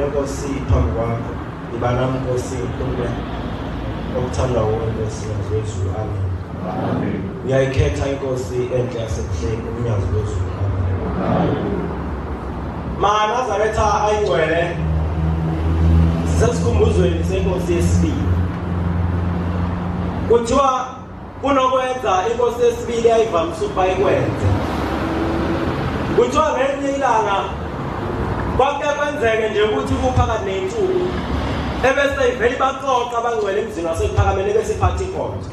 lenkosi phambi kwakho ibanami Nkosi uNkulunkulu okuthandwa wenkosi yazwezulu amen. Uyayikhetha inkosi enhle yasebuhleni umnyazi wezulu amen. Nazaretha ayingcwele sesikumbuzweni senkosi yesibili. Kuthiwa kunokwenza inkosi yesibili ayivamise ukuba ikwenze. Kuthiwa ngelinye ilanga kwake kwenzeke nje ukuthi kuphakathi nensuku ebese iveli baxoxa abangcwele emzini wasephakameni besiphatha inkonzo.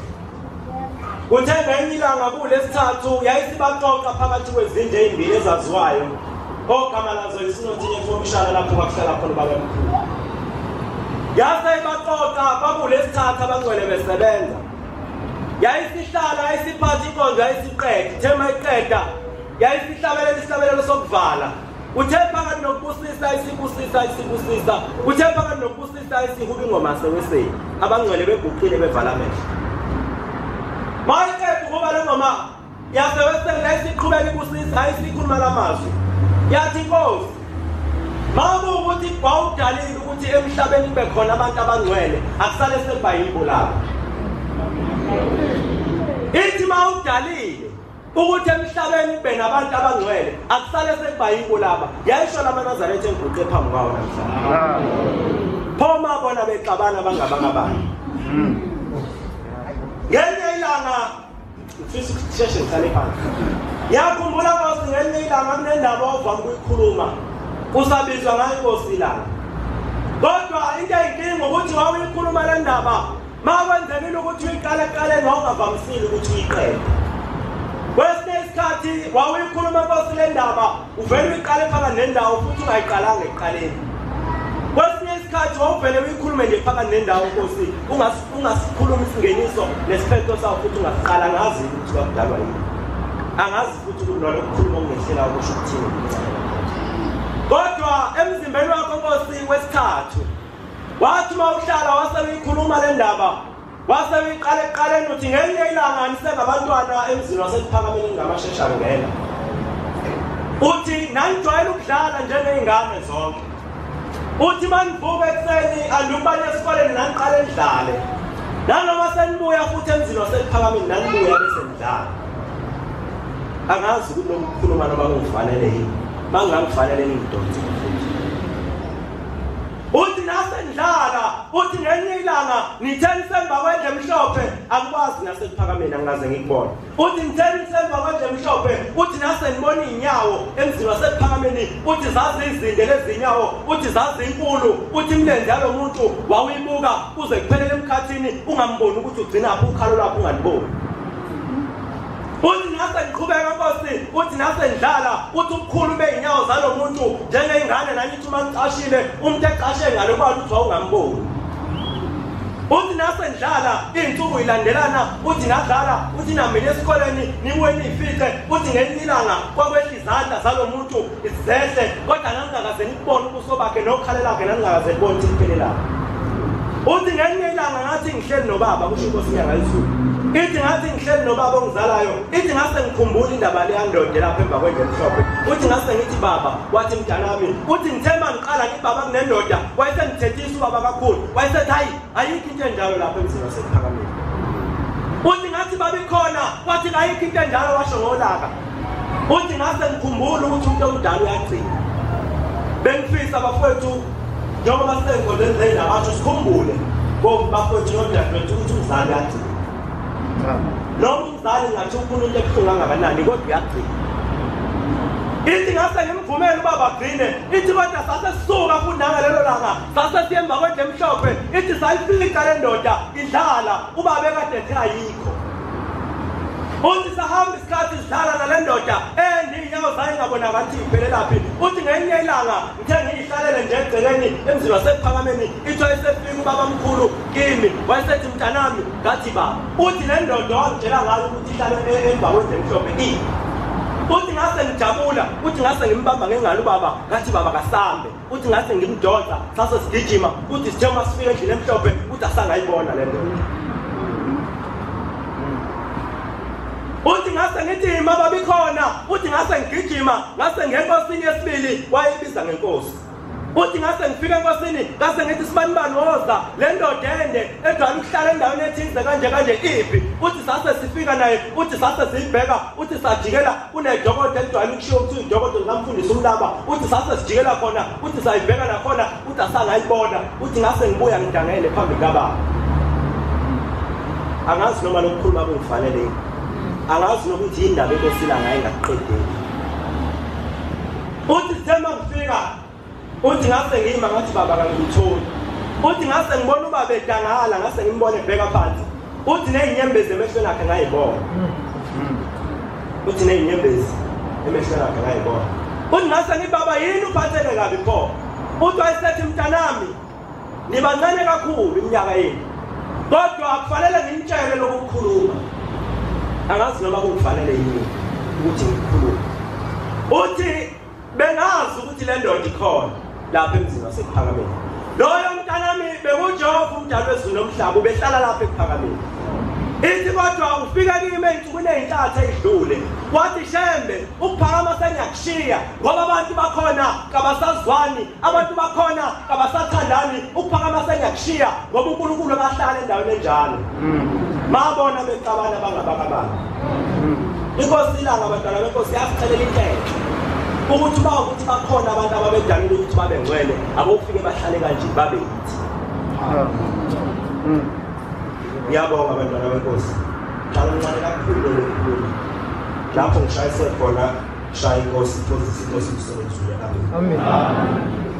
Kuthe ngelinye ilanga kulesithathu yayisibaxoxa phakathi kwezindlu ezimbili ezaziwayo ogama lazo lisinothinye formishana lapho kwakuhlala khona babemkhulu. Yase baxoxa bakulesithathu abangcwele besebenza. Yayisihlala ayisiphatha inkonzo yayisiqeda thema iqeda yayisihlabela isihlabelelo sokuvala. Uthe phakathi nokubusisa isibusisa uthe phakathi nokubusisa isihubi ingoma seweseni abangcwele beguqile bevala amehlo. Mayiqeda ukuba le ngoma yaseweseni yayisiqhubeka ibusisa ayisikhuluma lamazwi. Yathi Nkosi mabe ukuthi kwawudalile ukuthi emhlabeni kube khona abantu abangcwele akusale sebayimbo labo. Ithi mawudalile ukuthi emhlabeni kube nabantu abangcwele akusale sekubayimbo laba yayisho lamaNazaretha enguqe phambi kwawo namhlanje. Phoma bona bexabana bangabangabani. Ngelinye ilanga mfisa ukusheshe ngihlale phansi. Yakhumbula Nkosi ngelinye ilanga kunendaba ovama ukuyikhuluma usabizwa ngayo Nkosi ilanga. Kodwa into eyinkinga ukuthi wawikhuluma le ndaba makwenzekile ukuthi uyiqale ngokungavamisile ukuthi uyiqede. Kwesinye isikhathi wawikhuluma Nkosi le ndaba uvele uyiqale phakathi nendawo futhi ungayiqalanga ekuqaleni. Kwesinye isikhathi wawuvele uyikhulume nje phakathi nendawo Nkosi ungasikhuluma isingeniso nesiphetho sawo futhi ungasiqala ngazi ukuthi kwakudalwa yini. Angazi futhi ukuthi nalo kukhuluma ngehlela ukusho ukuthini. Kodwa emzimbeni wakho Nkosi wesithathu wathi mawuhlala waseyikhuluma le ndaba waseyiqala ekuqaleni uthi ngelinye ilanga nisengabantwana emzini wasephakameni ngamashesha ngena. Uthi nanijwayele ukudlala njengezingane zonke. Uthi manivuka ekuseni andubane esikoleni naniqale nidlale. Nanoma senibuya futhi emzini wasephakameni nanibuya bese nidlala. Angazi ukuthi lo mkhuluma noma kungifanele yini. Mangangifanele ngidonse. Uthi nasendlala uthi ngelinye ilanga nitheni semba kwendle emhlophe akwazi nasephakameni angaze ngikubone. Uthi nitheni semba kwendle emhlophe uthi nasenibona inyawo emzini wasephakameni uthi zazi izinde lezinyawo uthi zazi inkulu uthi imlenze yalo muntu wawibuka kuze kuphelele emkhathini ungamboni ukuthi ugcina apho ukhalo lapho ungaliboni. Uthi nasengiqhubeka Nkosi uthi nasendlala uthi ubukhulu beinyawo zalo muntu njengezingane nanithi uma ngicashile umuntu eqashe ngalo kwathi uthi wawungamboni. Uthi nasendlala izinsuku ilandelana uthi nadlala uthi namile esikoleni niweni ifihle uthi ngelinye ilanga kwakwehla izandla zalo muntu izehle kodwa nangakaze nikubone ubuso bakhe nokukhalela lakhe nangakaze libone ukuthi liphelelaphi. Uthi ngelinye ilanga ngathi ngihleli nobaba kusho Nkosi inyanga yezulu. Ithi ngathi ngihleli nobaba ongizalayo ithi ngase ngikhumbula indaba le yandoda lapha emva kwendle emhlophe. Uthi ngase ngithi baba wathi mntanami uthi ngithema ngiqala ngibaba kunendoda wayesengithethisa ubaba kakhulu wayesethi hayi ayikho into enjalo lapha emzini wasephakameni. Uthi ngathi babikhona wathi ayikho into enjalo washo ngolaka. Uthi ngase ngikhumbula ukuthi umuntu omdala uyagcina. Bengifisa bafowethu njengoba sisenkonzweni zendaba athi sikhumbule bafowethu nodadewethu ukuthi umzali uyagcina. Noma umzali ngathi ufuna into ebuhlungu kangakanani kodwa uyagcina. Ithi ngase ngimvumele ubaba agcine ithi kodwa sasesisuka futhi nangalelo langa sasesiyemba kwendle emhlophe ithi sayifika le ndoda idlala ubaba ekade ethi ayikho. Uthi sahamba isikhathi sidlala nale ndoda ndinyawo zayo ngabona ngathi iphelelaphi. Uthi ngelinye ilanga ngithe ngiyihlalele nje egceleni emzini wasephakameni ithi wayesefika ubaba mkhulu kimi wayesethi mntanami ngathi baba uthi le ndoda wangitshela ngayo ukuthi ihlale emva kwendle emhlophe uthi ngase ngijabula uthi ngase ngimbamba ngengalo ubaba ngathi baba kasambe uthi ngase ngimdonsa sase sigijima uthi sithe masifika endlini emhlophe uthi asangayibona le ndoda. Uthi ngase ngithi mama bikhona uthi ngase ngigijima ngase ngenkosini yesibili wayebiza ngenkosi. uthi ngase ngifike enkosini ngase ngithi sibanibani woza le ndoda ende edwala ukuhlala endaweni ethize kanje iphi uthi sase sifika naye uthi sase siyibheka uthi sajikela kunedokotela edwala ukushiya ukuthi udokotela ngamfundisa umlaba uthi sase sijikela khona uthi sayibheka nakhona uthi asangayibona uthi ngase ngibuya ngidangele phambi kababa angazi noma lokukhuluma kungifanele angazi nokuthi indaba enkosila ngaye ngakuqedeli uthi sithema ngifika uthi ngase ngima ngathi baba kangitholi uthi ngase ngibona ubaba edangala ngase ngimbone ebheka phansi uthi nezinyembezi emehlweni akhe ngayibona uthi nezinyembezi emehlweni akhe ngayibona uthi ngase ngibaba yini uphathele kabi pho uthi wayesethi mntanami nibancane kakhulu iminyaka yenu kodwa akufanele ngimtshele lokukhuluma angazi noma kufanele yini ukuthi ngikhulume uthi bengazi ukuthi le ndoda ikhona lapha emzini wasePhakameni loyo mntanami bekuJehova umdali wezulu nomhlaba ubehlala lapha ePhakameni ithi kodwa ufika kimi ey'nsukwini ey'ntathu ey'dlule wathi Shembe ukuphakama sengiyakushiya ngoba abantu bakhona kabasazwani abantu bakhona kabasathandani ukuphakama sengiyakushiya ngoba uNkulunkulu akahlala endaweni enjalo mabona becabana bangabakabani inkosi ilanga abantwana benkosi yasicelela intela ukuthi ukuthi bakhona abantu ababedanile ukuthi babe ngcwele abofike bahlale kanje babe yithi ngiyabonga abantwana benkosi kancane kakhulu lokukhuluma lapho ngishayise khona shaya inkosi iphosisa inkosi isebenzile amen